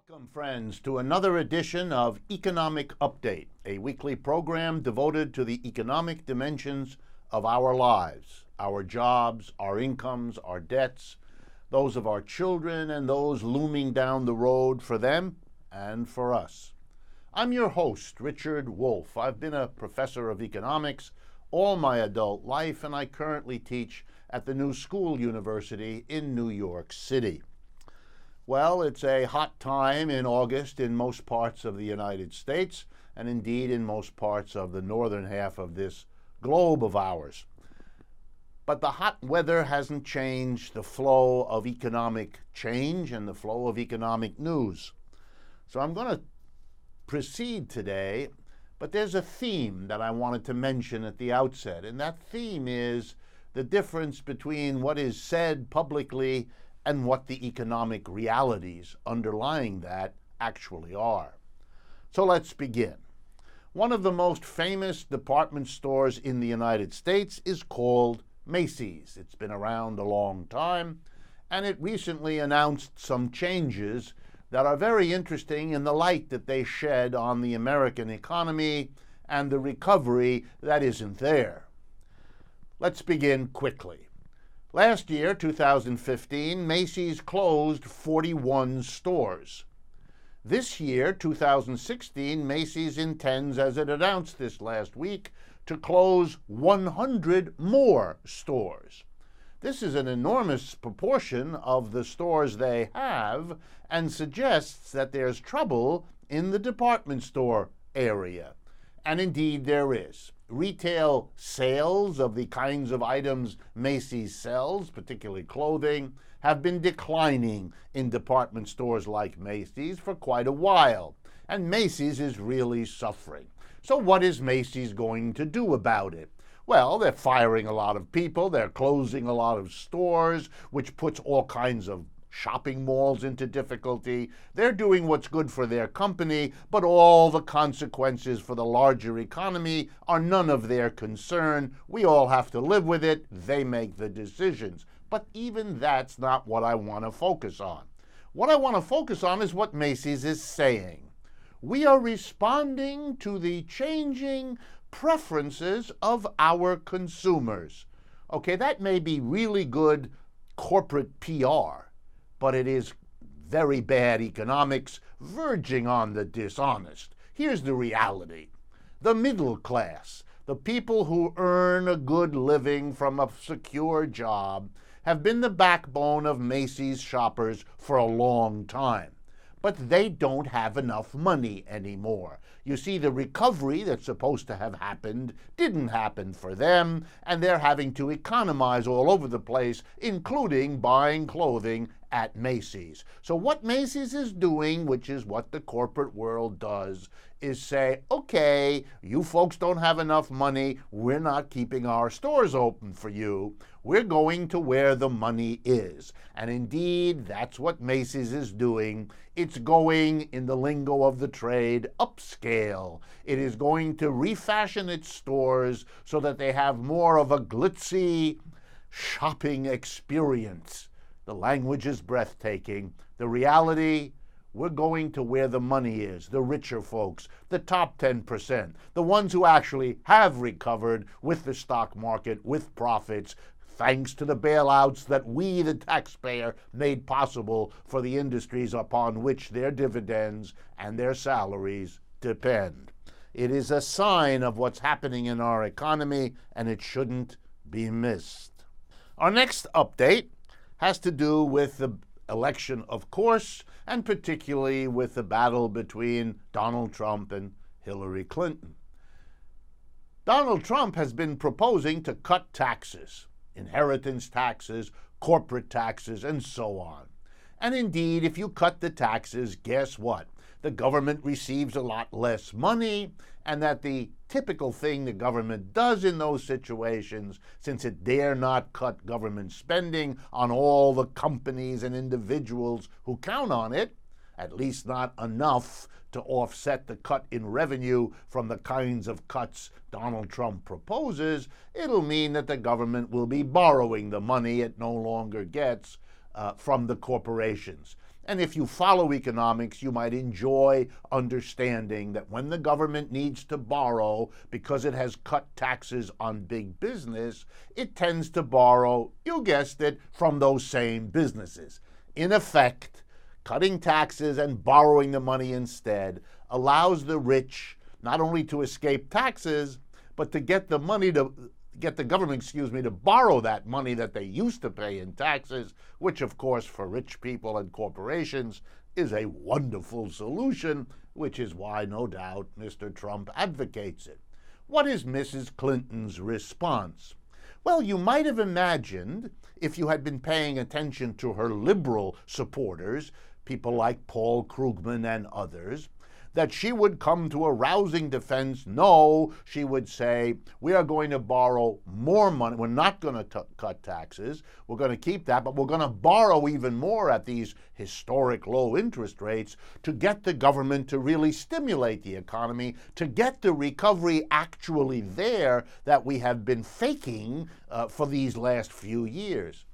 Welcome, friends, to another edition of Economic Update, a weekly program devoted to the economic dimensions of our lives, our jobs, our incomes, our debts, those of our children, and those looming down the road for them and for us. I'm your host, Richard Wolff. I've been a professor of economics all my adult life, and I currently teach at the New School University in New York City. Well, it's a hot time in August in most parts of the United States, and indeed in most parts of the northern half of this globe of ours. But the hot weather hasn't changed the flow of economic change and the flow of economic news. So I'm going to proceed today, but there's a theme that I wanted to mention at the outset, and that theme is the difference between what is said publicly and what the economic realities underlying that actually are. So let's begin. One of the most famous department stores in the United States is called Macy's. It's been around a long time, and it recently announced some changes that are very interesting in the light that they shed on the American economy and the recovery that isn't there. Let's begin quickly. Last year, 2015, Macy's closed 41 stores. This year, 2016, Macy's intends, as it announced this last week, to close 100 more stores. This is an enormous proportion of the stores they have and suggests that there's trouble in the department store area. And indeed there is. Retail sales of the kinds of items Macy's sells, particularly clothing, have been declining in department stores like Macy's for quite a while, and Macy's is really suffering. So what is Macy's going to do about it? Well, they're firing a lot of people, they're closing a lot of stores, which puts all kinds of shopping malls into difficulty. They're doing what's good for their company, but all the consequences for the larger economy are none of their concern. We all have to live with it. They make the decisions. But even that's not what I want to focus on. What I want to focus on is what Macy's is saying. We are responding to the changing preferences of our consumers. Okay, that may be really good corporate PR, but it is very bad economics, verging on the dishonest. Here's the reality. The middle class, the people who earn a good living from a secure job, have been the backbone of Macy's shoppers for a long time. But they don't have enough money anymore. You see, the recovery that's supposed to have happened didn't happen for them, and they're having to economize all over the place, including buying clothing at Macy's. So what Macy's is doing, which is what the corporate world does, is say, okay, you folks don't have enough money, we're not keeping our stores open for you. We're going to where the money is. And indeed, that's what Macy's is doing. It's going, in the lingo of the trade, upscale. It is going to refashion its stores so that they have more of a glitzy shopping experience. The language is breathtaking. The reality, we're going to where the money is, the richer folks, the top 10%, the ones who actually have recovered with the stock market, with profits, thanks to the bailouts that we, the taxpayer, made possible for the industries upon which their dividends and their salaries depend. It is a sign of what's happening in our economy, and it shouldn't be missed. Our next update has to do with the election, of course, and particularly with the battle between Donald Trump and Hillary Clinton. Donald Trump has been proposing to cut taxes, inheritance taxes, corporate taxes, and so on. And indeed, if you cut the taxes, guess what? The government receives a lot less money, and that the typical thing the government does in those situations, since it dare not cut government spending on all the companies and individuals who count on it, at least not enough to offset the cut in revenue from the kinds of cuts Donald Trump proposes, it'll mean that the government will be borrowing the money it no longer gets from the corporations. And if you follow economics, you might enjoy understanding that when the government needs to borrow because it has cut taxes on big business, it tends to borrow, you guessed it, from those same businesses. In effect, cutting taxes and borrowing the money instead allows the rich not only to escape taxes, but to get the government, to borrow that money that they used to pay in taxes, which of course for rich people and corporations is a wonderful solution, which is why no doubt Mr. Trump advocates it. What is Mrs. Clinton's response? Well, you might have imagined, if you had been paying attention to her liberal supporters, people like Paul Krugman and others, that she would come to a rousing defense. No, she would say, we are going to borrow more money. We're not going to cut taxes. We're going to keep that, but we're going to borrow even more at these historic low interest rates to get the government to really stimulate the economy, to get the recovery actually there that we have been faking for these last few years.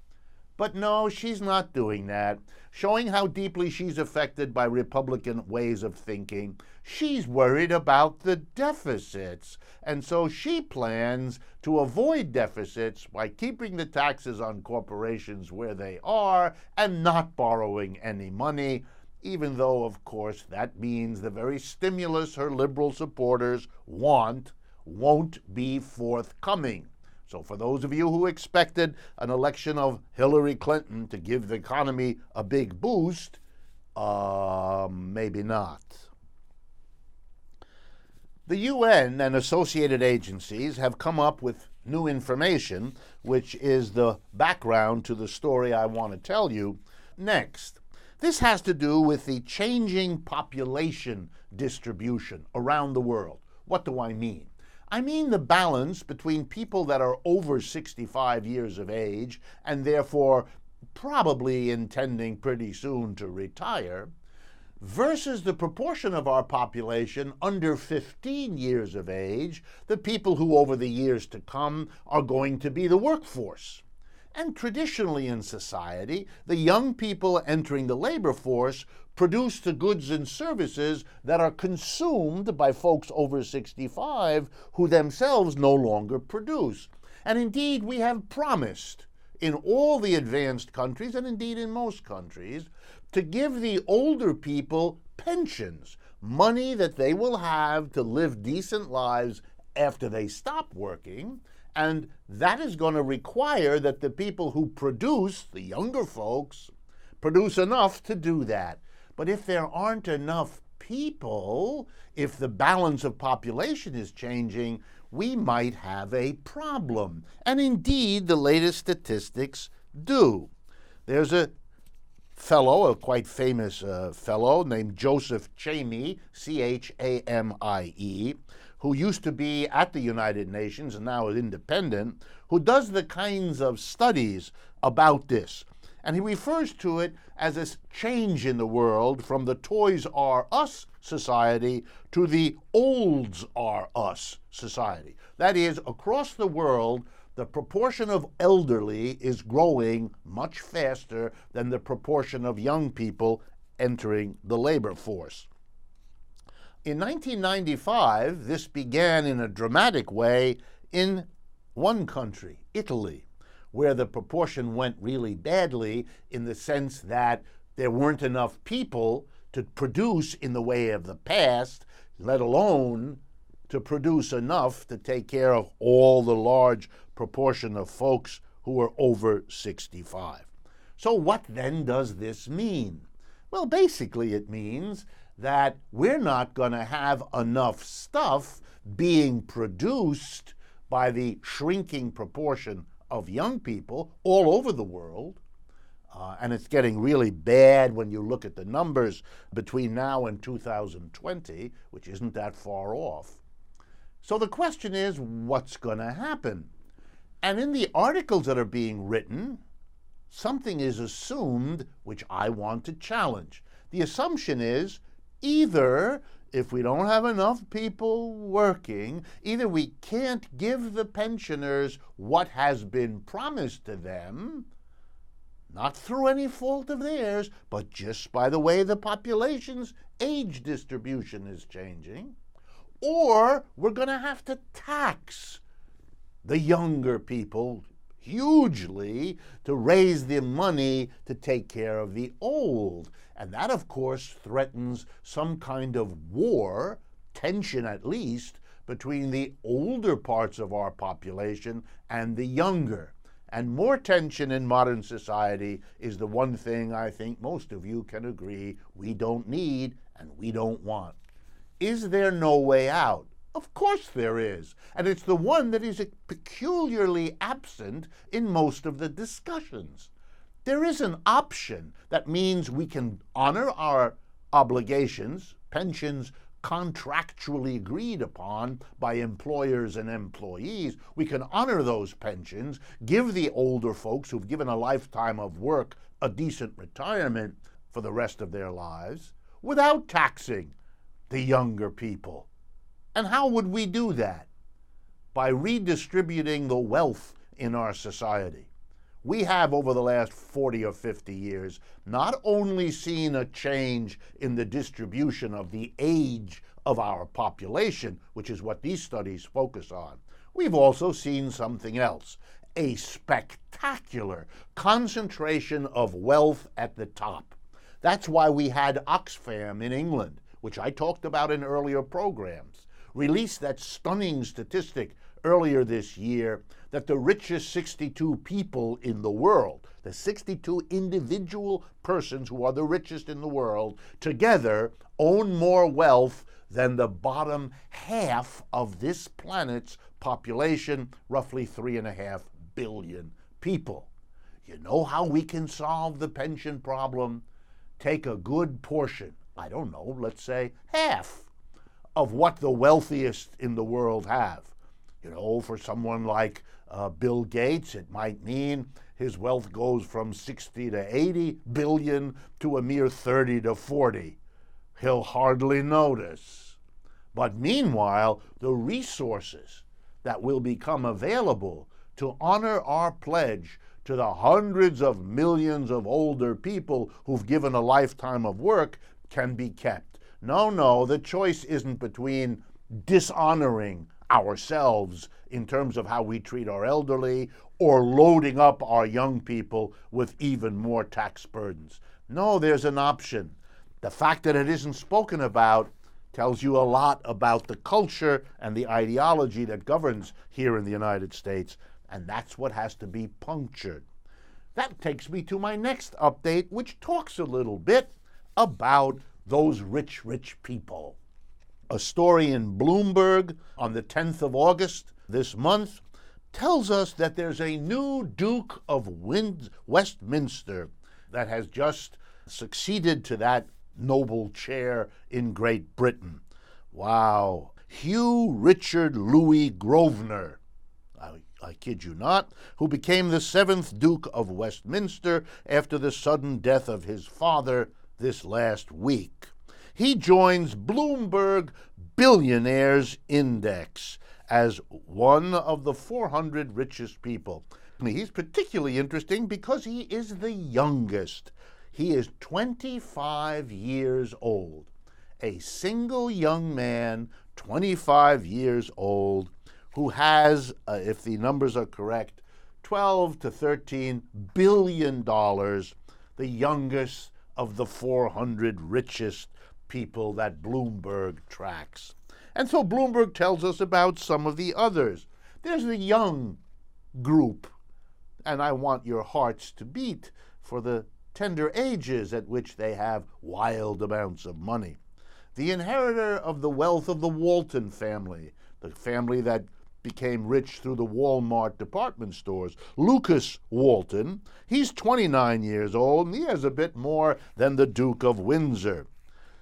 But no, she's not doing that, showing how deeply she's affected by Republican ways of thinking. She's worried about the deficits, and so she plans to avoid deficits by keeping the taxes on corporations where they are and not borrowing any money, even though, of course, that means the very stimulus her liberal supporters want won't be forthcoming. So for those of you who expected an election of Hillary Clinton to give the economy a big boost, maybe not. The UN and associated agencies have come up with new information, which is the background to the story I want to tell you next. This has to do with the changing population distribution around the world. What do I mean? I mean the balance between people that are over 65 years of age and therefore probably intending pretty soon to retire, versus the proportion of our population under 15 years of age, the people who over the years to come are going to be the workforce. And traditionally in society, the young people entering the labor force produce the goods and services that are consumed by folks over 65 who themselves no longer produce. And indeed, we have promised in all the advanced countries, and indeed in most countries, to give the older people pensions, money that they will have to live decent lives after they stop working. And that is going to require that the people who produce, the younger folks, produce enough to do that. But if there aren't enough people, if the balance of population is changing, we might have a problem. And indeed, the latest statistics do. There's a fellow, a quite famous fellow named Joseph Chamie, Chamie, who used to be at the United Nations and now is independent, who does the kinds of studies about this. And he refers to it as a change in the world from the Toys R Us society to the Olds R Us society. That is, across the world, the proportion of elderly is growing much faster than the proportion of young people entering the labor force. In 1995, this began in a dramatic way in one country, Italy, where the proportion went really badly in the sense that there weren't enough people to produce in the way of the past, let alone to produce enough to take care of all the large proportion of folks who are over 65. So what then does this mean? Well, basically it means that we're not going to have enough stuff being produced by the shrinking proportion of young people all over the world. And it's getting really bad when you look at the numbers between now and 2020, which isn't that far off. So the question is, what's going to happen? And in the articles that are being written, something is assumed which I want to challenge. The assumption is either if we don't have enough people working, either we can't give the pensioners what has been promised to them, not through any fault of theirs, but just by the way the population's age distribution is changing, or we're going to have to tax the younger people hugely to raise the money to take care of the old. And that, of course, threatens some kind of war, tension at least, between the older parts of our population and the younger. And more tension in modern society is the one thing I think most of you can agree we don't need and we don't want. Is there no way out? Of course there is, and it's the one that is peculiarly absent in most of the discussions. There is an option that means we can honor our obligations, pensions contractually agreed upon by employers and employees. We can honor those pensions, give the older folks who've given a lifetime of work a decent retirement for the rest of their lives without taxing the younger people. And how would we do that? By redistributing the wealth in our society. We have, over the last 40 or 50 years, not only seen a change in the distribution of the age of our population, which is what these studies focus on, we've also seen something else, a spectacular concentration of wealth at the top. That's why we had Oxfam in England, which I talked about in earlier programs, released that stunning statistic earlier this year that the richest 62 people in the world, the 62 individual persons who are the richest in the world, together own more wealth than the bottom half of this planet's population, roughly 3.5 billion people. You know how we can solve the pension problem? Take a good portion, I don't know, let's say half of what the wealthiest in the world have. You know, for someone like Bill Gates, it might mean his wealth goes from 60 to 80 billion to a mere 30 to 40. He'll hardly notice. But meanwhile, the resources that will become available to honor our pledge to the hundreds of millions of older people who've given a lifetime of work can be kept. No, the choice isn't between dishonoring ourselves in terms of how we treat our elderly or loading up our young people with even more tax burdens. No, there's an option. The fact that it isn't spoken about tells you a lot about the culture and the ideology that governs here in the United States, and that's what has to be punctured. That takes me to my next update, which talks a little bit about those rich people. A story in Bloomberg on the 10th of August this month tells us that there's a new Duke of Westminster that has just succeeded to that noble chair in Great Britain. Wow. Hugh Richard Louis Grosvenor, I kid you not, who became the 7th Duke of Westminster after the sudden death of his father this last week. He joins Bloomberg Billionaires Index as one of the 400 richest people. He's particularly interesting because he is the youngest. He is 25 years old. A single young man, 25 years old, who has, if the numbers are correct, $12 to $13 billion, the youngest of the 400 richest people that Bloomberg tracks. And so Bloomberg tells us about some of the others. There's the young group, and I want your hearts to beat for the tender ages at which they have wild amounts of money. The inheritor of the wealth of the Walton family, the family that became rich through the Walmart department stores, Lucas Walton, he's 29 years old, and he has a bit more than the Duke of Windsor.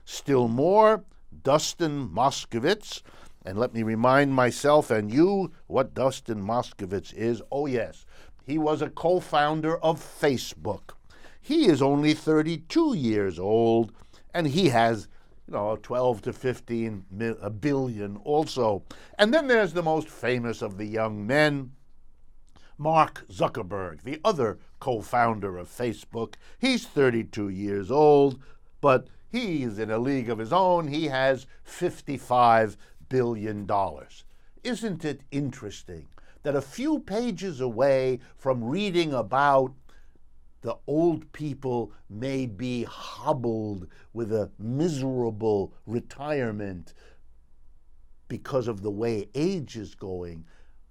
Still more, Dustin Moskovitz, and let me remind myself and you what Dustin Moskovitz is. Oh yes, he was a co-founder of Facebook. He is only 32 years old, and he has 12 to 15 billion also. And then there's the most famous of the young men, Mark Zuckerberg, the other co-founder of Facebook. He's 32 years old, but he's in a league of his own. He has $55 billion. Isn't it interesting that a few pages away from reading about the old people may be hobbled with a miserable retirement because of the way age is going,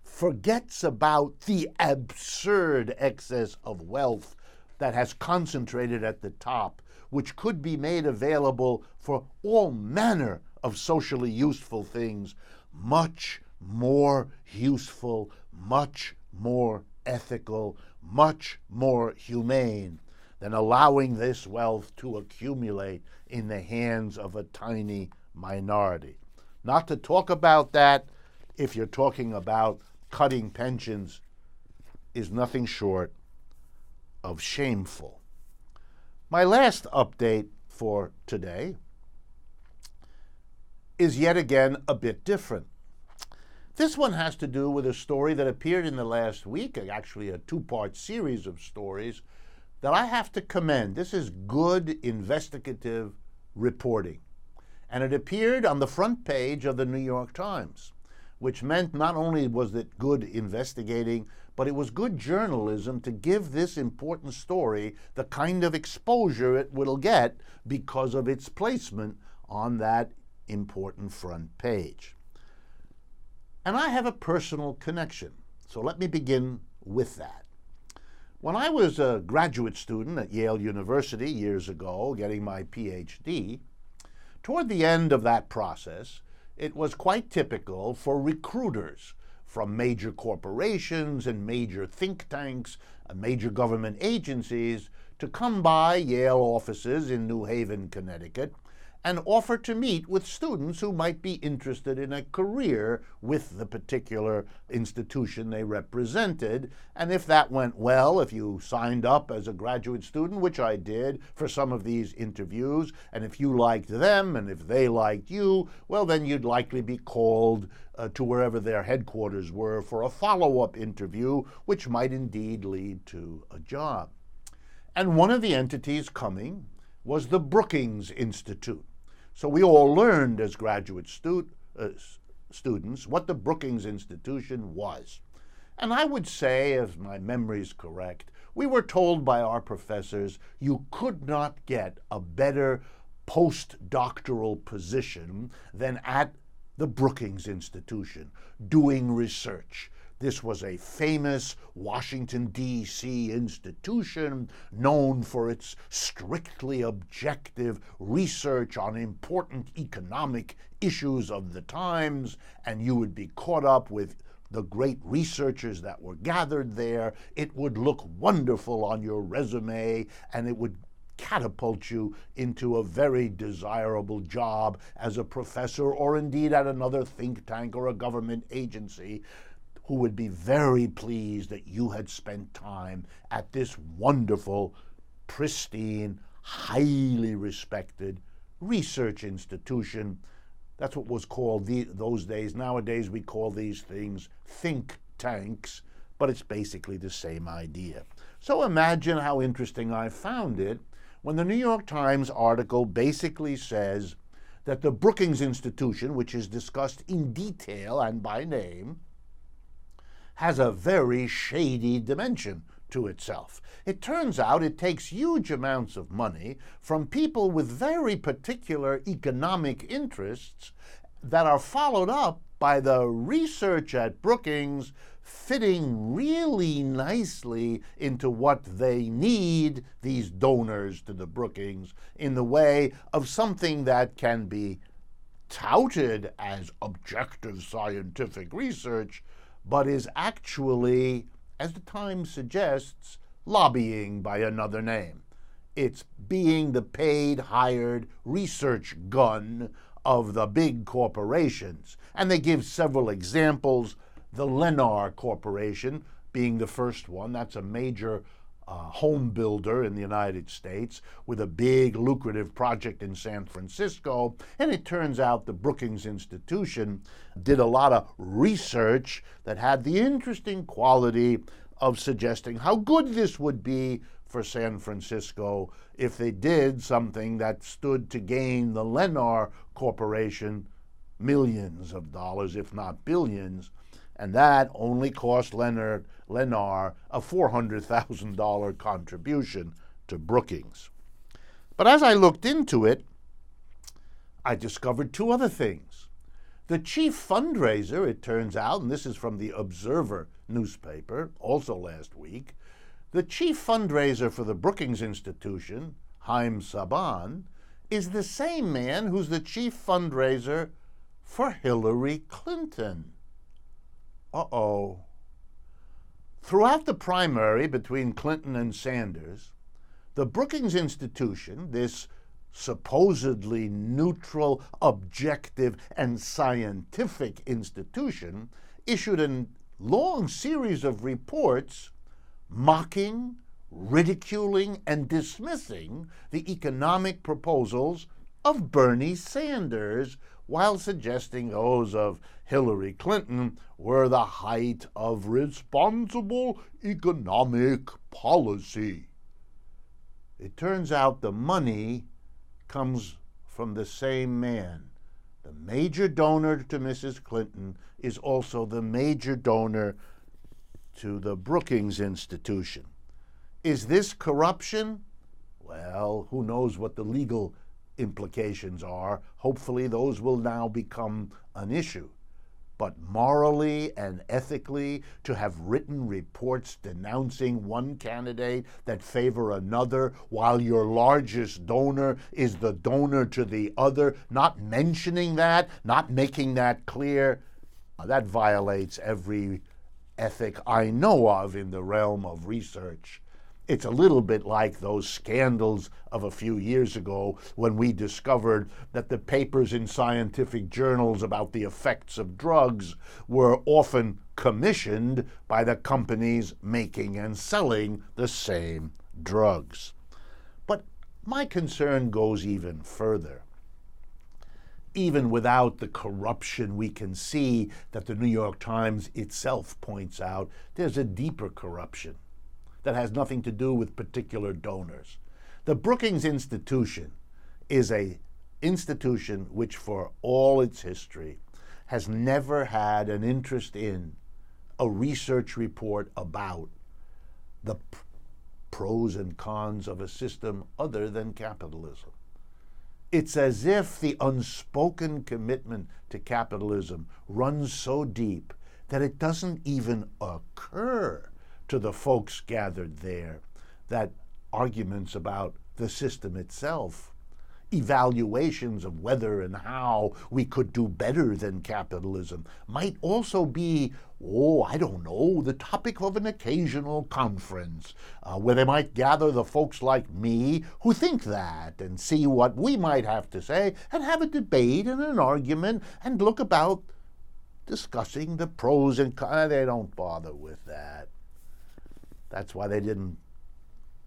forgets about the absurd excess of wealth that has concentrated at the top, which could be made available for all manner of socially useful things, much more useful, much more ethical, much more humane than allowing this wealth to accumulate in the hands of a tiny minority. Not to talk about that, if you're talking about cutting pensions, is nothing short of shameful. My last update for today is yet again a bit different. This one has to do with a story that appeared in the last week, actually a two-part series of stories that I have to commend. This is good investigative reporting. And it appeared on the front page of the New York Times, which meant not only was it good investigating, but it was good journalism to give this important story the kind of exposure it will get because of its placement on that important front page. And I have a personal connection, so let me begin with that. When I was a graduate student at Yale University years ago, getting my PhD, toward the end of that process, it was quite typical for recruiters from major corporations and major think tanks and major government agencies to come by Yale offices in New Haven, Connecticut, and offer to meet with students who might be interested in a career with the particular institution they represented. And if that went well, if you signed up as a graduate student, which I did for some of these interviews, and if you liked them and if they liked you, well, then you'd likely be called to wherever their headquarters were for a follow-up interview, which might indeed lead to a job. And one of the entities coming was the Brookings Institute. So we all learned as graduate students what the Brookings Institution was. And I would say, if my memory is correct, we were told by our professors you could not get a better postdoctoral position than at the Brookings Institution, doing research. This was a famous Washington, D.C. institution known for its strictly objective research on important economic issues of the times, and you would be caught up with the great researchers that were gathered there. It would look wonderful on your resume, and it would catapult you into a very desirable job as a professor or indeed at another think tank or a government agency, who would be very pleased that you had spent time at this wonderful, pristine, highly respected research institution. That's what was called those days. Nowadays we call these things think tanks, but it's basically the same idea. So imagine how interesting I found it when the New York Times article basically says that the Brookings Institution, which is discussed in detail and by name, has a very shady dimension to itself. It turns out it takes huge amounts of money from people with very particular economic interests that are followed up by the research at Brookings fitting really nicely into what they need, these donors to the Brookings, in the way of something that can be touted as objective scientific research, but is actually, as the Times suggests, lobbying by another name. It's being the paid, hired research gun of the big corporations. And they give several examples, the Lennar Corporation being the first one. That's a major home builder in the United States with a big lucrative project in San Francisco. And it turns out the Brookings Institution did a lot of research that had the interesting quality of suggesting how good this would be for San Francisco if they did something that stood to gain the Lennar Corporation millions of dollars, if not billions, and that only cost Lennar a $400,000 contribution to Brookings. But as I looked into it, I discovered two other things. The chief fundraiser, it turns out, and this is from the Observer newspaper, also last week, the chief fundraiser for the Brookings Institution, Haim Saban, is the same man who's the chief fundraiser for Hillary Clinton. Uh-oh. Throughout the primary between Clinton and Sanders, the Brookings Institution, this supposedly neutral, objective, and scientific institution, issued a long series of reports mocking, ridiculing, and dismissing the economic proposals of Bernie Sanders, while suggesting those of Hillary Clinton were the height of responsible economic policy. It turns out the money comes from the same man. The major donor to Mrs. Clinton is also the major donor to the Brookings Institution. Is this corruption? Well, who knows what the legal implications are. Hopefully those will now become an issue. But morally and ethically, to have written reports denouncing one candidate that favor another while your largest donor is the donor to the other, not mentioning that, not making that clear, that violates every ethic I know of in the realm of research. It's a little bit like those scandals of a few years ago when we discovered that the papers in scientific journals about the effects of drugs were often commissioned by the companies making and selling the same drugs. But my concern goes even further. Even without the corruption we can see that the New York Times itself points out, there's a deeper corruption that has nothing to do with particular donors. The Brookings Institution is an institution which, for all its history, has never had an interest in a research report about the pros and cons of a system other than capitalism. It's as if the unspoken commitment to capitalism runs so deep that it doesn't even occur to the folks gathered there that arguments about the system itself, evaluations of whether and how we could do better than capitalism, might also be, I don't know, the topic of an occasional conference where they might gather the folks like me who think that and see what we might have to say and have a debate and an argument and look about discussing the pros and cons. They don't bother with that. That's why they didn't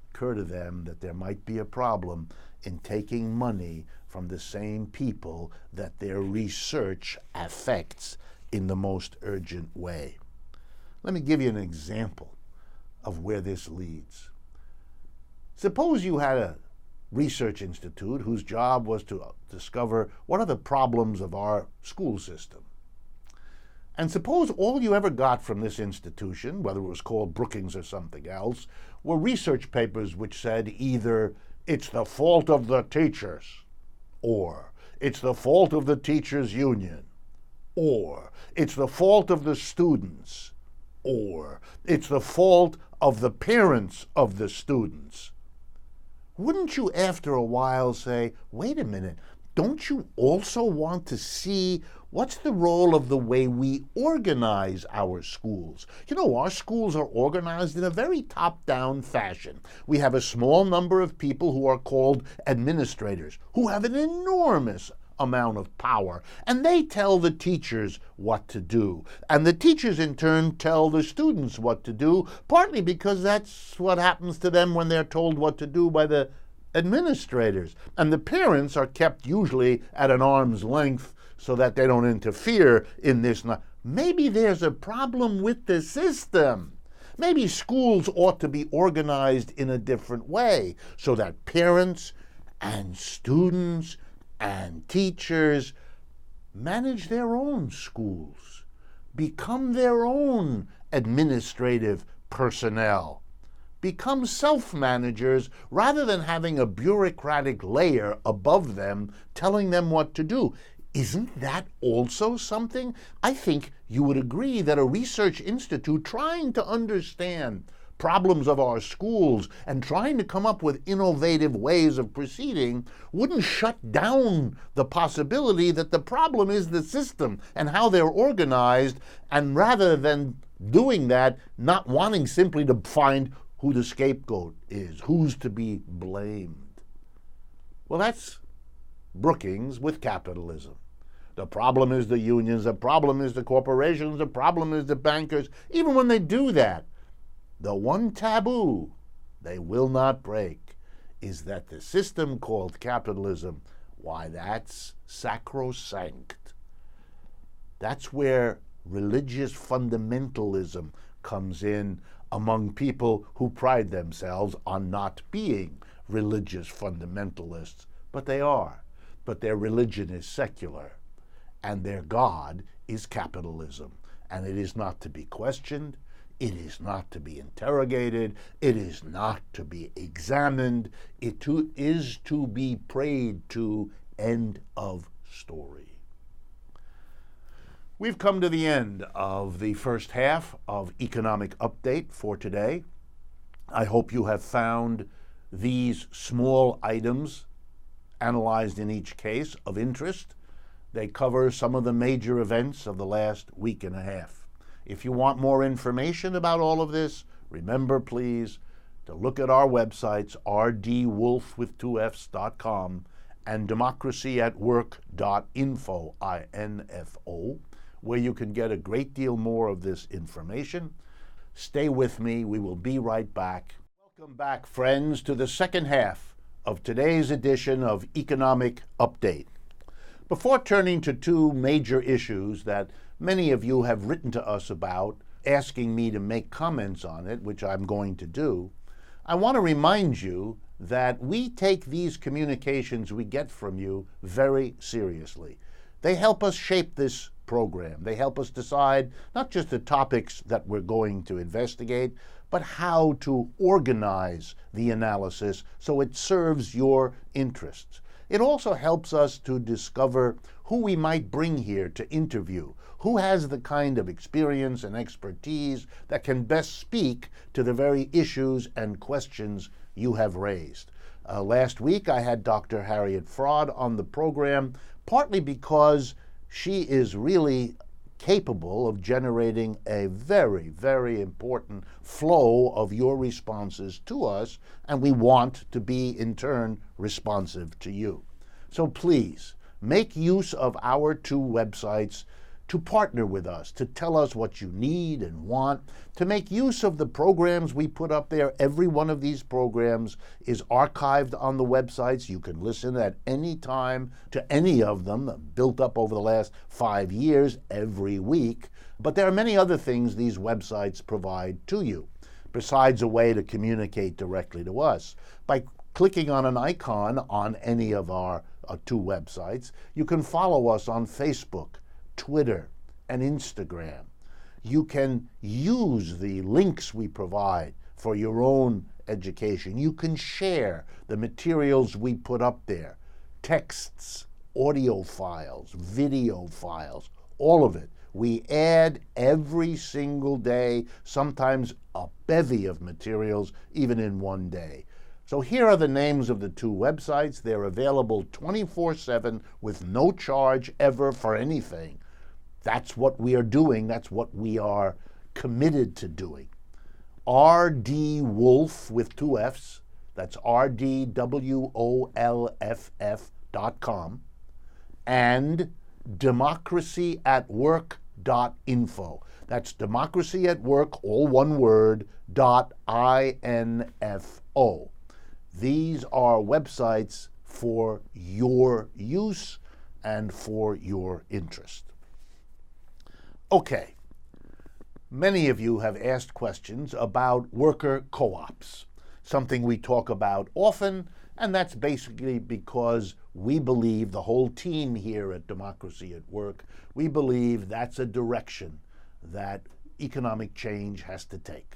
occur to them that there might be a problem in taking money from the same people that their research affects in the most urgent way. Let me give you an example of where this leads. Suppose you had a research institute whose job was to discover what are the problems of our school system. And suppose all you ever got from this institution, whether it was called Brookings or something else, were research papers which said either it's the fault of the teachers, or it's the fault of the teachers' union, or it's the fault of the students, or it's the fault of the parents of the students. Wouldn't you after a while say, wait a minute, don't you also want to see what's the role of the way we organize our schools? You know, our schools are organized in a very top-down fashion. We have a small number of people who are called administrators, who have an enormous amount of power, and they tell the teachers what to do. And the teachers, in turn, tell the students what to do, partly because that's what happens to them when they're told what to do by the administrators. And the parents are kept usually at an arm's length so that they don't interfere in this. Maybe there's a problem with the system. Maybe schools ought to be organized in a different way so that parents and students and teachers manage their own schools, become their own administrative personnel, become self-managers rather than having a bureaucratic layer above them telling them what to do. Isn't that also something? I think you would agree that a research institute trying to understand problems of our schools and trying to come up with innovative ways of proceeding wouldn't shut down the possibility that the problem is the system and how they're organized, and rather than doing that, not wanting simply to find who the scapegoat is, who's to be blamed. Well, that's Brookings with capitalism. The problem is the unions, the problem is the corporations, the problem is the bankers. Even when they do that, the one taboo they will not break is that the system called capitalism, why, that's sacrosanct. That's where religious fundamentalism comes in among people who pride themselves on not being religious fundamentalists, but they are. But their religion is secular, and their God is capitalism, and it is not to be questioned. It is not to be interrogated. It is not to be examined. It is to be prayed to. End of story. We've come to the end of the first half of Economic Update for today. I hope you have found these small items analyzed in each case of interest. They cover some of the major events of the last week and a half. If you want more information about all of this, remember, please, to look at our websites, rdwolf.com and democracyatwork.info, I-N-F-O, where you can get a great deal more of this information. Stay with me. We will be right back. Welcome back, friends, to the second half of today's edition of Economic Update. Before turning to two major issues that many of you have written to us about, asking me to make comments on it, which I'm going to do, I want to remind you that we take these communications we get from you very seriously. They help us shape this program. They help us decide not just the topics that we're going to investigate, but how to organize the analysis so it serves your interests. It also helps us to discover who we might bring here to interview, who has the kind of experience and expertise that can best speak to the very issues and questions you have raised. Last week I had Dr. Harriet Fraud on the program, partly because she is really capable of generating a very, very important flow of your responses to us, and we want to be, in turn, responsive to you. So please, make use of our two websites to partner with us, to tell us what you need and want, to make use of the programs we put up there. Every one of these programs is archived on the websites. You can listen at any time to any of them, built up over the last 5 years every week. But there are many other things these websites provide to you, besides a way to communicate directly to us. By clicking on an icon on any of our two websites, you can follow us on Facebook, Twitter, and Instagram. You can use the links we provide for your own education. You can share the materials we put up there, texts, audio files, video files, all of it. We add every single day, sometimes a bevy of materials, even in one day. So here are the names of the two websites. They're available 24/7 with no charge ever for anything. That's what we are doing. That's what we are committed to doing. rdwolf with two F's. That's rdwolff.com. And democracyatwork.info. That's democracyatwork, all one word, .info. These are websites for your use and for your interest. Okay, Many of you have asked questions about worker co-ops, something we talk about often, and that's basically because we believe, the whole team here at Democracy at Work, we believe that's a direction that economic change has to take.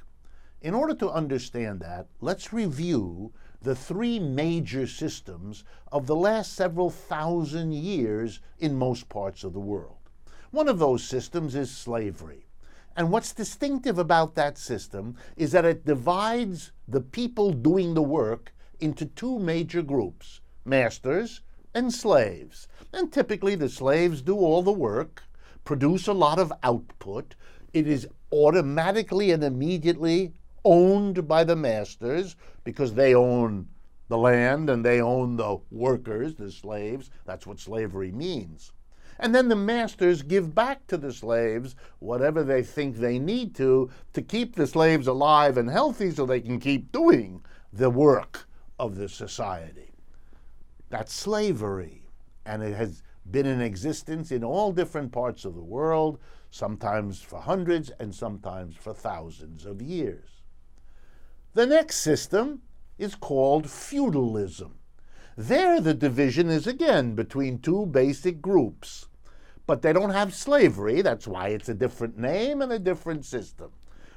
In order to understand that, let's review the three major systems of the last several thousand years in most parts of the world. One of those systems is slavery. And what's distinctive about that system is that it divides the people doing the work into two major groups, masters and slaves. And typically the slaves do all the work, produce a lot of output. It is automatically and immediately owned by the masters because they own the land and they own the workers, the slaves. That's what slavery means. And then the masters give back to the slaves whatever they think they need to keep the slaves alive and healthy so they can keep doing the work of the society. That's slavery, and it has been in existence in all different parts of the world, sometimes for hundreds and sometimes for thousands of years. The next system is called feudalism. There the division is again between two basic groups. But they don't have slavery. That's why it's a different name and a different system.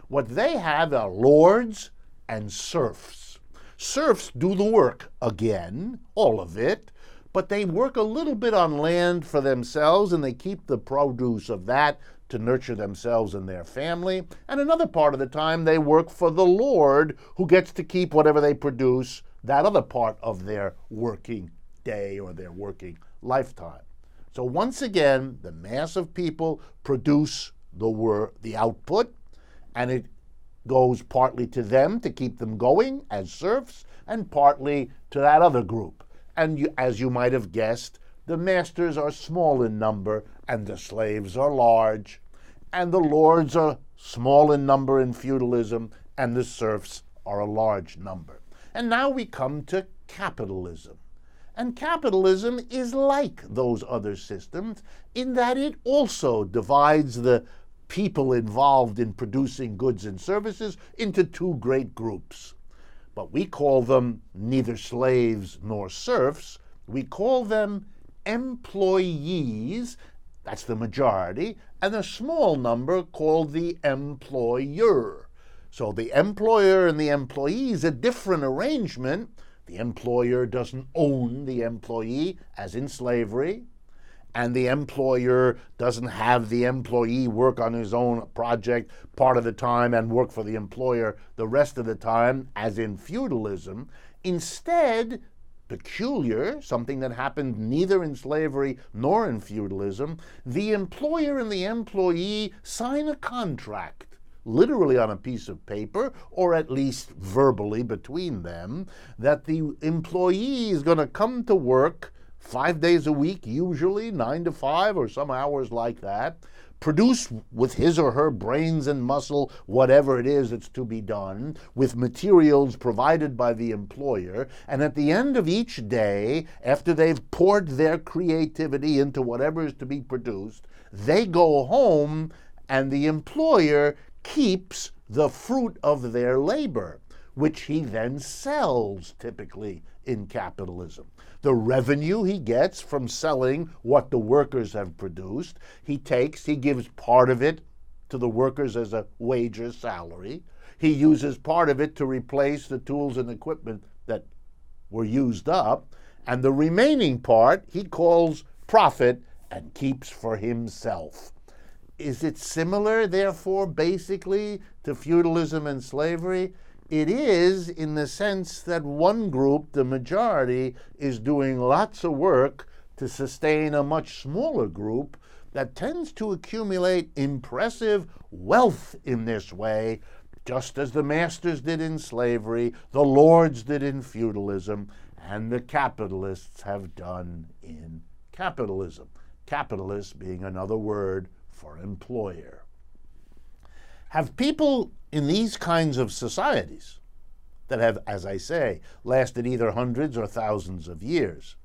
What they have are lords and serfs. Serfs do the work again, all of it, but they work a little bit on land for themselves and they keep the produce of that to nurture themselves and their family. And another part of the time they work for the lord, who gets to keep whatever they produce that other part of their working day or their working lifetime. So once again, the mass of people produce the output, and it goes partly to them to keep them going as serfs, and partly to that other group. And as you might have guessed, the masters are small in number, and the slaves are large, and the lords are small in number in feudalism, and the serfs are a large number. And now we come to capitalism. And capitalism is like those other systems in that it also divides the people involved in producing goods and services into two great groups. But we call them neither slaves nor serfs. We call them employees, that's the majority, and a small number called the employer. So the employer and the employee is a different arrangement. The employer doesn't own the employee, as in slavery, and the employer doesn't have the employee work on his own project part of the time and work for the employer the rest of the time, as in feudalism. Instead, peculiar, something that happened neither in slavery nor in feudalism, the employer and the employee sign a contract, literally on a piece of paper, or at least verbally between them, that the employee is going to come to work 5 days a week, usually 9 to 5 or some hours like that, produce with his or her brains and muscle whatever it is that's to be done, with materials provided by the employer, and at the end of each day, after they've poured their creativity into whatever is to be produced, they go home and the employer keeps the fruit of their labor, which he then sells, typically in capitalism. The revenue he gets from selling what the workers have produced, he gives part of it to the workers as a wage or salary. He uses part of it to replace the tools and equipment that were used up, and the remaining part he calls profit and keeps for himself. Is it similar, therefore, basically to feudalism and slavery? It is, in the sense that one group, the majority, is doing lots of work to sustain a much smaller group that tends to accumulate impressive wealth in this way, just as the masters did in slavery, the lords did in feudalism, and the capitalists have done in capitalism. Capitalist being another word for employer. Have people in these kinds of societies that have, as I say, lasted either hundreds or thousands of years,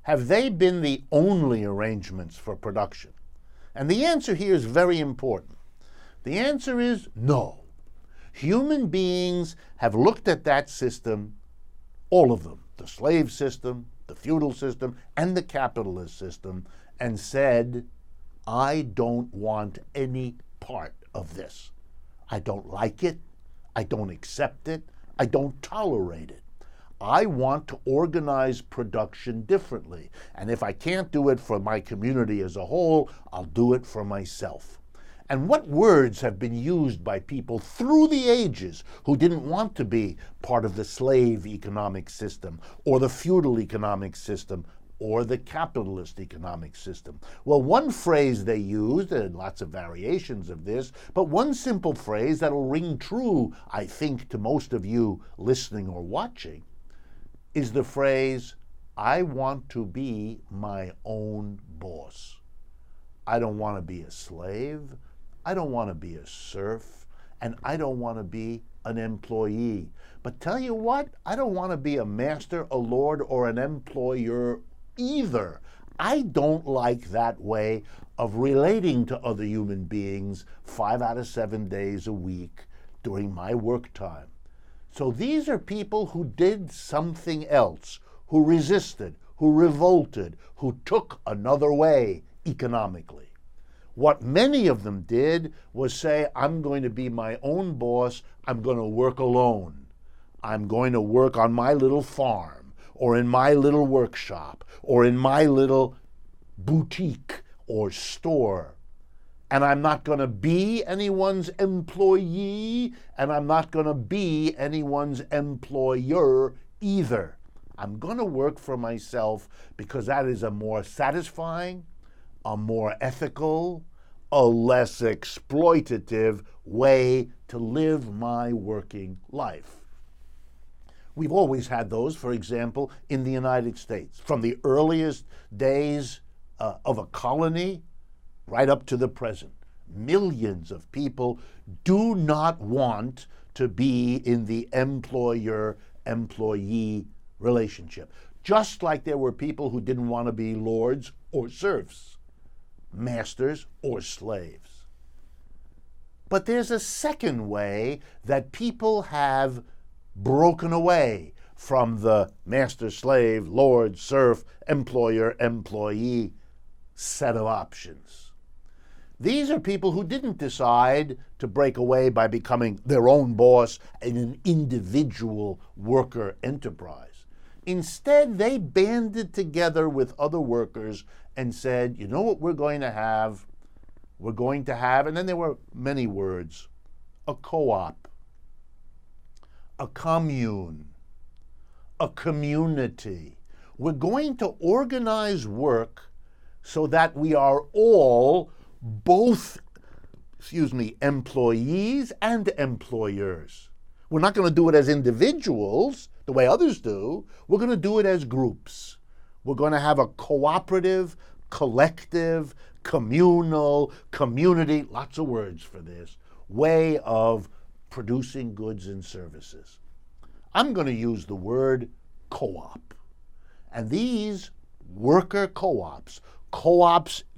have they been the only arrangements for production? And the answer here is very important. The answer is no. Human beings have looked at that system, all of them, the slave system, the feudal system, and the capitalist system, and said, I don't want any part of this. I don't like it. I don't accept it. I don't tolerate it. I want to organize production differently. And if I can't do it for my community as a whole, I'll do it for myself. And what words have been used by people through the ages who didn't want to be part of the slave economic system or the feudal economic system or the capitalist economic system? Well, one phrase they used, and lots of variations of this, but one simple phrase that'll ring true, I think, to most of you listening or watching, is the phrase, I want to be my own boss. I don't want to be a slave. I don't want to be a serf, and I don't want to be an employee. But tell you what, I don't want to be a master, a lord, or an employer either. I don't like that way of relating to other human beings 5 out of 7 days a week during my work time. So these are people who did something else, who resisted, who revolted, who took another way economically. What many of them did was say, I'm going to be my own boss, I'm going to work alone. I'm going to work on my little farm, or in my little workshop, or in my little boutique or store. And I'm not going to be anyone's employee, and I'm not going to be anyone's employer either. I'm going to work for myself because that is a more satisfying, a more ethical, a less exploitative way to live my working life. We've always had those, for example, in the United States. From the earliest days of a colony right up to the present, millions of people do not want to be in the employer-employee relationship. Just like there were people who didn't want to be lords or serfs, masters or slaves. But there's a second way that people have broken away from the master, slave, lord, serf, employer, employee set of options. These are people who didn't decide to break away by becoming their own boss in an individual worker enterprise. Instead, they banded together with other workers and said, you know what we're going to have? We're going to have, and then there were many words, a co-op, a commune, a community. We're going to organize work so that we are all both, employees and employers. We're not going to do it as individuals, the way others do. We're going to do it as groups. We're going to have a cooperative, collective, communal, community, lots of words for this, way of producing goods and services. I'm going to use the word co-op. And these worker co-ops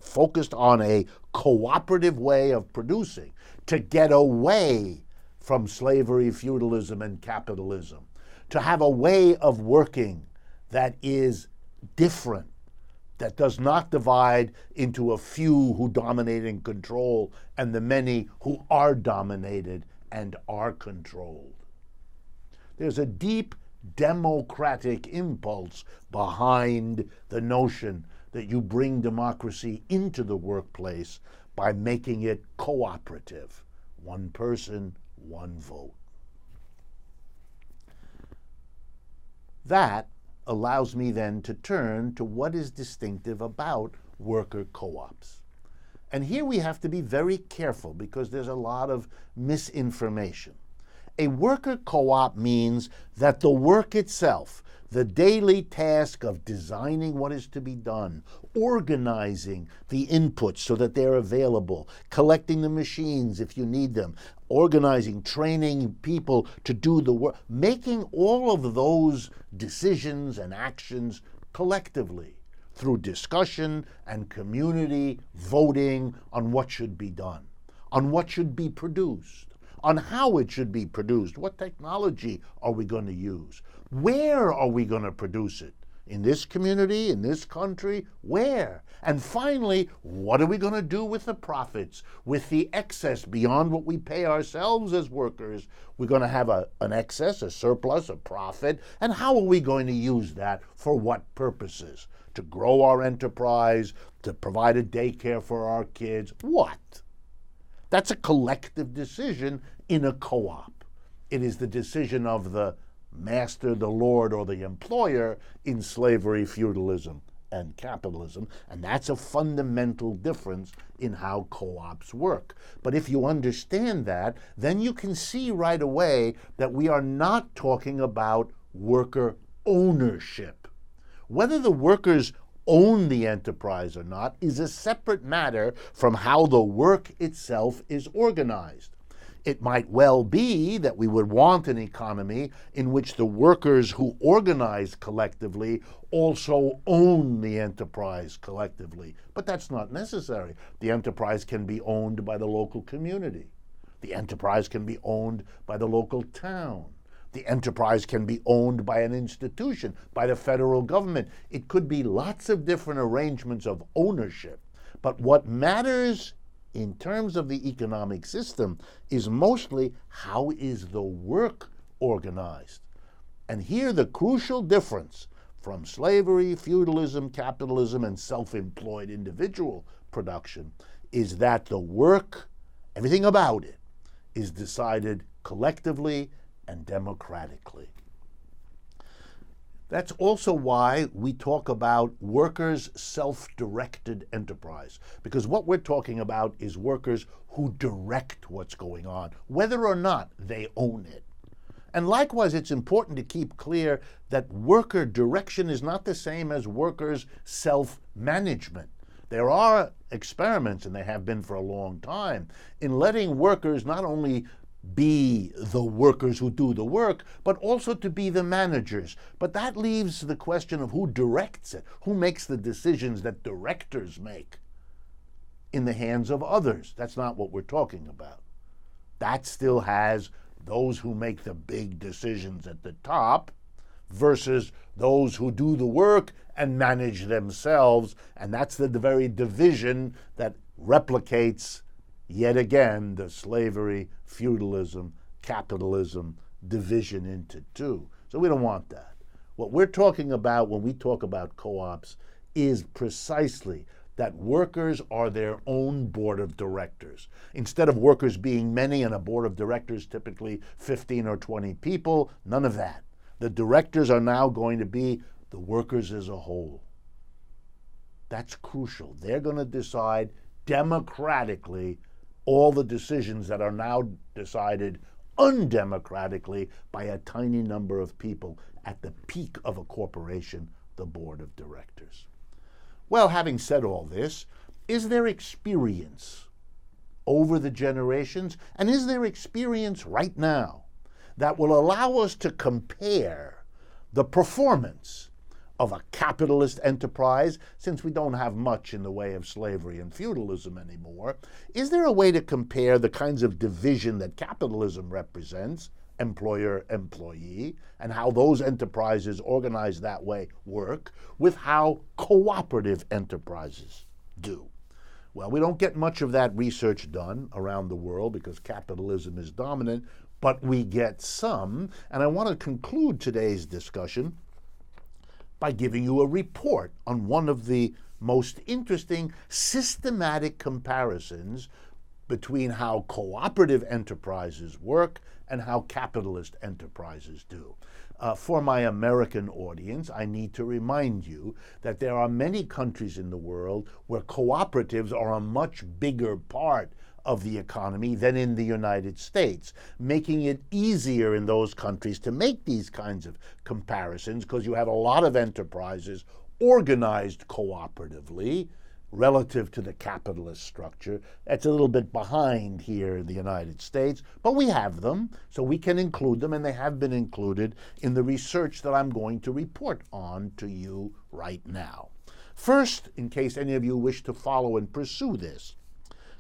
focused on a cooperative way of producing to get away from slavery, feudalism, and capitalism, to have a way of working that is different, that does not divide into a few who dominate and control and the many who are dominated and are controlled. There's a deep democratic impulse behind the notion that you bring democracy into the workplace by making it cooperative. One person, one vote. That allows me then to turn to what is distinctive about worker co-ops. And here we have to be very careful because there's a lot of misinformation. A worker co-op means that the work itself, the daily task of designing what is to be done, organizing the inputs so that they're available, collecting the machines if you need them, organizing, training people to do the work, making all of those decisions and actions collectively through discussion and community voting on what should be done. on what should be produced, on how it should be produced, what technology are we going to use, where are we going to produce it, in this community, in this country, where? And finally, what are we going to do with the profits, with the excess beyond what we pay ourselves as workers? We're going to have an excess, a surplus, a profit, and how are we going to use that for what purposes? To grow our enterprise, to provide a daycare for our kids, what? That's a collective decision in a co-op. It is the decision of the master, the lord, or the employer in slavery, feudalism, and capitalism, and that's a fundamental difference in how co-ops work. But if you understand that, then you can see right away that we are not talking about worker ownership. Whether the workers own the enterprise or not is a separate matter from how the work itself is organized. It might well be that we would want an economy in which the workers who organize collectively also own the enterprise collectively. But that's not necessary. The enterprise can be owned by the local community. The enterprise can be owned by the local town. The enterprise can be owned by an institution, by the federal government. It could be lots of different arrangements of ownership. But what matters in terms of the economic system is mostly how is the work organized. And here the crucial difference from slavery, feudalism, capitalism, and self-employed individual production is that the work, everything about it, is decided collectively and democratically. That's also why we talk about workers' self-directed enterprise, because what we're talking about is workers who direct what's going on, whether or not they own it. And likewise, it's important to keep clear that worker direction is not the same as workers' self-management. There are experiments, and they have been for a long time, in letting workers not only be the workers who do the work, but also to be the managers. But that leaves the question of who directs it, who makes the decisions that directors make, in the hands of others. That's not what we're talking about. That still has those who make the big decisions at the top versus those who do the work and manage themselves, and that's the very division that replicates yet again the slavery, feudalism, capitalism division into two. So we don't want that. What we're talking about when we talk about co-ops is precisely that workers are their own board of directors. Instead of workers being many and a board of directors typically 15 or 20 people, none of that. The directors are now going to be the workers as a whole. That's crucial. They're going to decide democratically all the decisions that are now decided undemocratically by a tiny number of people at the peak of a corporation, the board of directors. Well, having said all this, is there experience over the generations, and is there experience right now that will allow us to compare the performance of a capitalist enterprise, since we don't have much in the way of slavery and feudalism anymore? Is there a way to compare the kinds of division that capitalism represents, employer-employee, and how those enterprises organized that way work, with how cooperative enterprises do? Well, we don't get much of that research done around the world because capitalism is dominant, but we get some, and I want to conclude today's discussion by giving you a report on one of the most interesting systematic comparisons between how cooperative enterprises work and how capitalist enterprises do. For my American audience, I need to remind you that there are many countries in the world where cooperatives are a much bigger part of the economy than in the United States, making it easier in those countries to make these kinds of comparisons because you have a lot of enterprises organized cooperatively relative to the capitalist structure. That's a little bit behind here in the United States, but we have them, so we can include them, and they have been included in the research that I'm going to report on to you right now. First, in case any of you wish to follow and pursue this,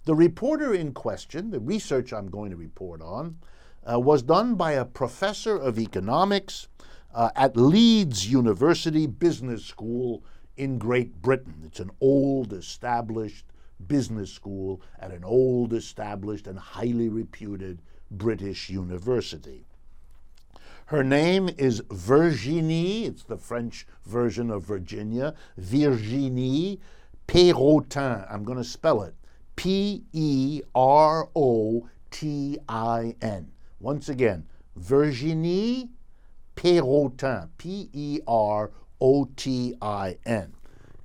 The reporter in question, the research I'm going to report on, was done by a professor of economics at Leeds University Business School in Great Britain. It's an old, established business school at an old, established, and highly reputed British university. Her name is Virginie, it's the French version of Virginia, Virginie Perrotin. I'm going to spell it, P-E-R-O-T-I-N. Once again, Virginie Perrotin, P-E-R-O-T-I-N.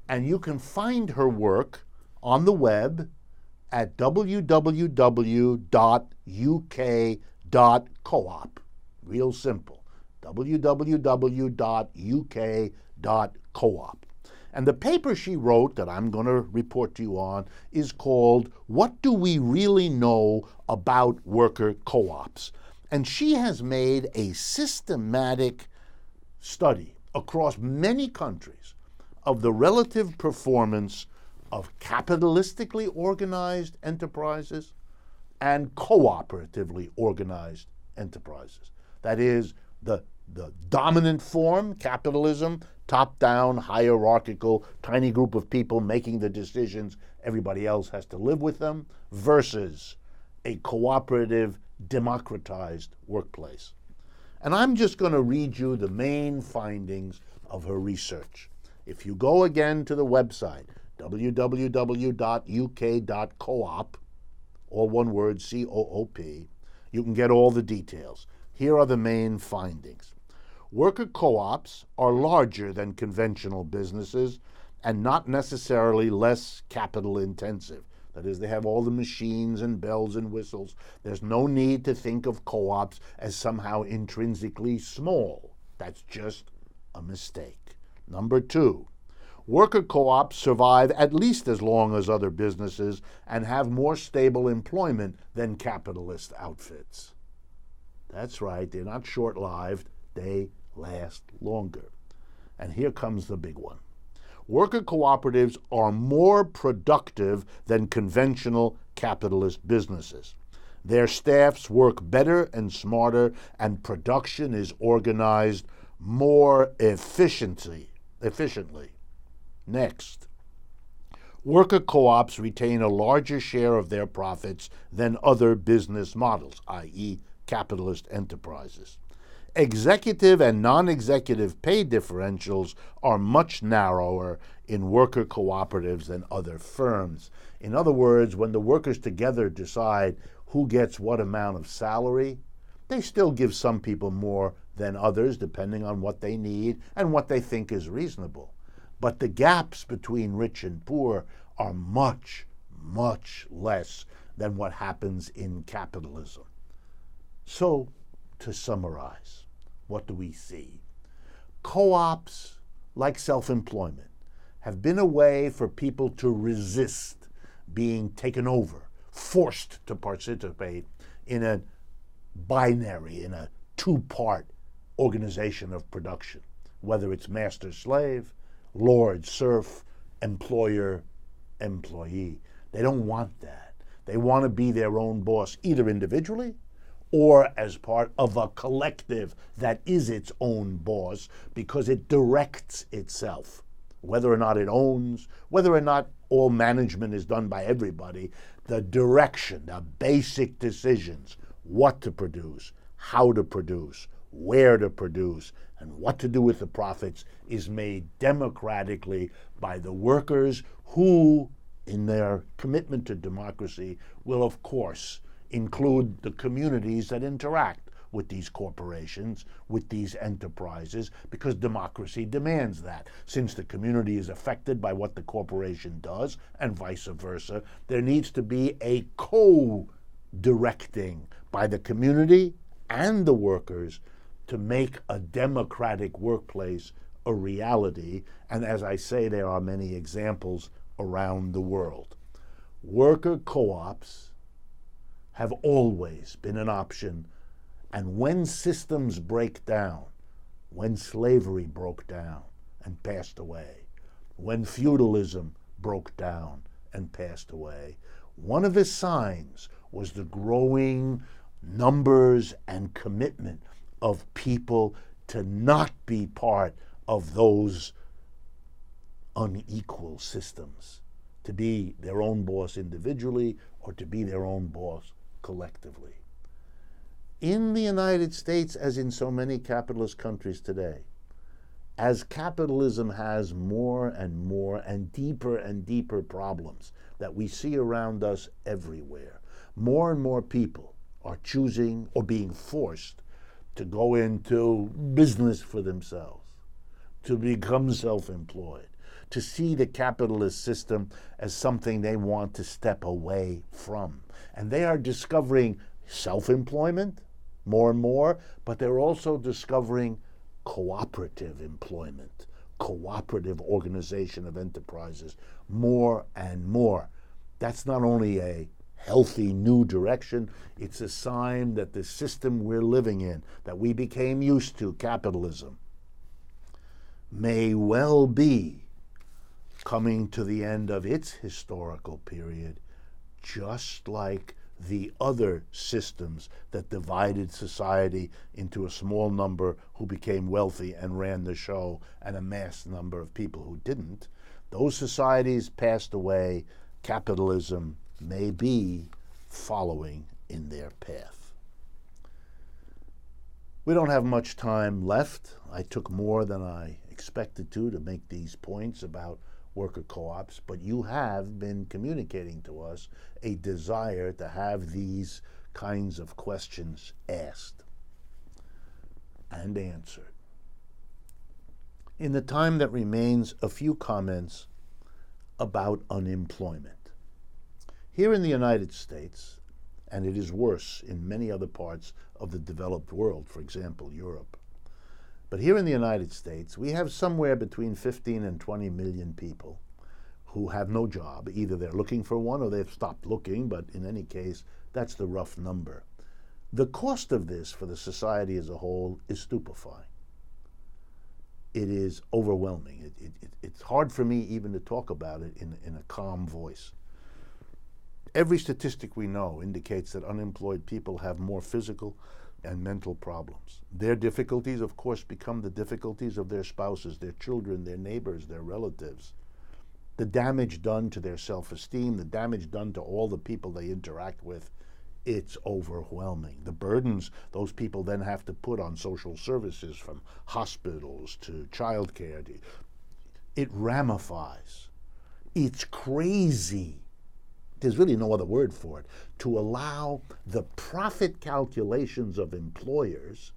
And you can find her work on the web at www.uk.coop. Real simple, www.uk.coop. And the paper she wrote that I'm going to report to you on is called What Do We Really Know About Worker Co-ops? And she has made a systematic study across many countries of the relative performance of capitalistically organized enterprises and cooperatively organized enterprises. That is, the dominant form, capitalism, top-down, hierarchical, tiny group of people making the decisions, everybody else has to live with them, versus a cooperative, democratized workplace. And I'm just going to read you the main findings of her research. If you go again to the website, www.uk.coop, all one word, C-O-O-P, you can get all the details. Here are the main findings. Worker co-ops are larger than conventional businesses and not necessarily less capital intensive. That is, they have all the machines and bells and whistles. There's no need to think of co-ops as somehow intrinsically small. That's just a mistake. Number two, worker co-ops survive at least as long as other businesses and have more stable employment than capitalist outfits. That's right, they're not short-lived, they last longer. And here comes the big one. Worker cooperatives are more productive than conventional capitalist businesses. Their staffs work better and smarter, and production is organized more efficiently. Next, worker co-ops retain a larger share of their profits than other business models, i.e., capitalist enterprises. Executive and non-executive pay differentials are much narrower in worker cooperatives than other firms. In other words, when the workers together decide who gets what amount of salary, they still give some people more than others, depending on what they need and what they think is reasonable. But the gaps between rich and poor are much, much less than what happens in capitalism. So, to summarize, what do we see? Co-ops, like self-employment, have been a way for people to resist being taken over, forced to participate in a binary, in a two-part organization of production, whether it's master-slave, lord-serf, employer-employee. They don't want that. They want to be their own boss, either individually or as part of a collective that is its own boss, because it directs itself. Whether or not it owns, whether or not all management is done by everybody, the direction, the basic decisions, what to produce, how to produce, where to produce, and what to do with the profits is made democratically by the workers who, in their commitment to democracy, will, of course, include the communities that interact with these corporations, with these enterprises, because democracy demands that. Since the community is affected by what the corporation does, and vice versa, there needs to be a co-directing by the community and the workers to make a democratic workplace a reality. And as I say, there are many examples around the world. Worker co-ops have always been an option, and when systems break down, when slavery broke down and passed away, when feudalism broke down and passed away, one of his signs was the growing numbers and commitment of people to not be part of those unequal systems, to be their own boss individually or to be their own boss collectively. In the United States, as in so many capitalist countries today, as capitalism has more and deeper problems that we see around us everywhere, more and more people are choosing or being forced to go into business for themselves, to become self-employed, to see the capitalist system as something they want to step away from. And they are discovering self-employment more and more, but they're also discovering cooperative employment, cooperative organization of enterprises more and more. That's not only a healthy new direction, it's a sign that the system we're living in, that we became used to, capitalism, may well be coming to the end of its historical period, just like the other systems that divided society into a small number who became wealthy and ran the show and a mass number of people who didn't. Those societies passed away. Capitalism may be following in their path. We don't have much time left. I took more than I expected to make these points about worker co-ops, but you have been communicating to us a desire to have these kinds of questions asked and answered. In the time that remains, a few comments about unemployment. Here in the United States, and it is worse in many other parts of the developed world, for example, Europe, but here in the United States, we have somewhere between 15 and 20 million people who have no job. Either they're looking for one or they've stopped looking, but in any case, that's the rough number. The cost of this for the society as a whole is stupefying. It is overwhelming. It's hard for me even to talk about it in a calm voice. Every statistic we know indicates that unemployed people have more physical and mental problems. Their difficulties, of course, become the difficulties of their spouses, their children, their neighbors, their relatives. The damage done to their self-esteem, the damage done to all the people they interact with, it's overwhelming. The burdens those people then have to put on social services, from hospitals to childcare, it ramifies. It's crazy. There's really no other word for it, to allow the profit calculations of employers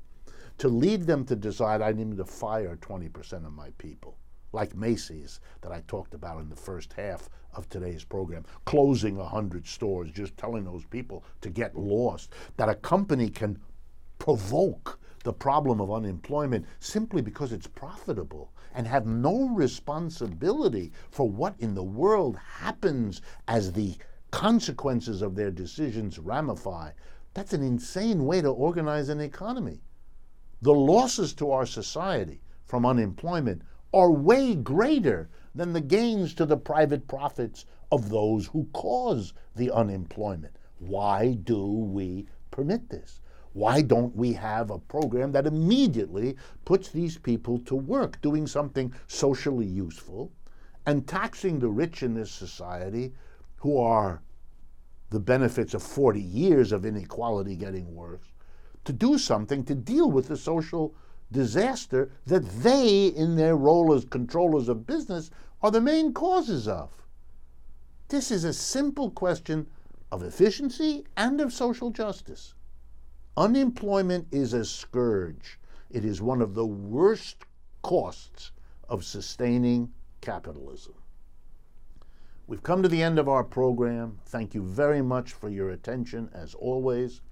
to lead them to decide, I need to fire 20% of my people, like Macy's that I talked about in the first half of today's program, closing 100 stores, just telling those people to get lost, that a company can provoke the problem of unemployment simply because it's profitable and have no responsibility for what in the world happens as the consequences of their decisions ramify. That's an insane way to organize an economy. The losses to our society from unemployment are way greater than the gains to the private profits of those who cause the unemployment. Why do we permit this? Why don't we have a program that immediately puts these people to work doing something socially useful and taxing the rich in this society, who are the benefits of 40 years of inequality getting worse, to do something to deal with the social disaster that they, in their role as controllers of business, are the main causes of? This is a simple question of efficiency and of social justice. Unemployment is a scourge. It is one of the worst costs of sustaining capitalism. We've come to the end of our program. Thank you very much for your attention, as always.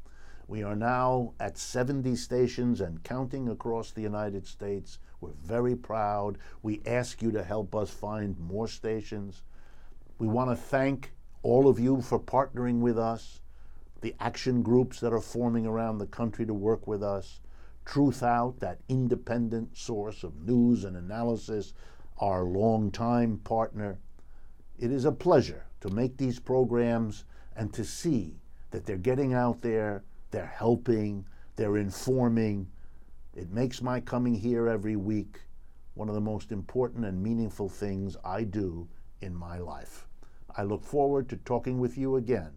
We are now at 70 stations and counting across the United States. We're very proud. We ask you to help us find more stations. We want to thank all of you for partnering with us, the action groups that are forming around the country to work with us, Truth Out, that independent source of news and analysis, our longtime partner. It is a pleasure to make these programs and to see that they're getting out there, they're helping, they're informing. It makes my coming here every week one of the most important and meaningful things I do in my life. I look forward to talking with you again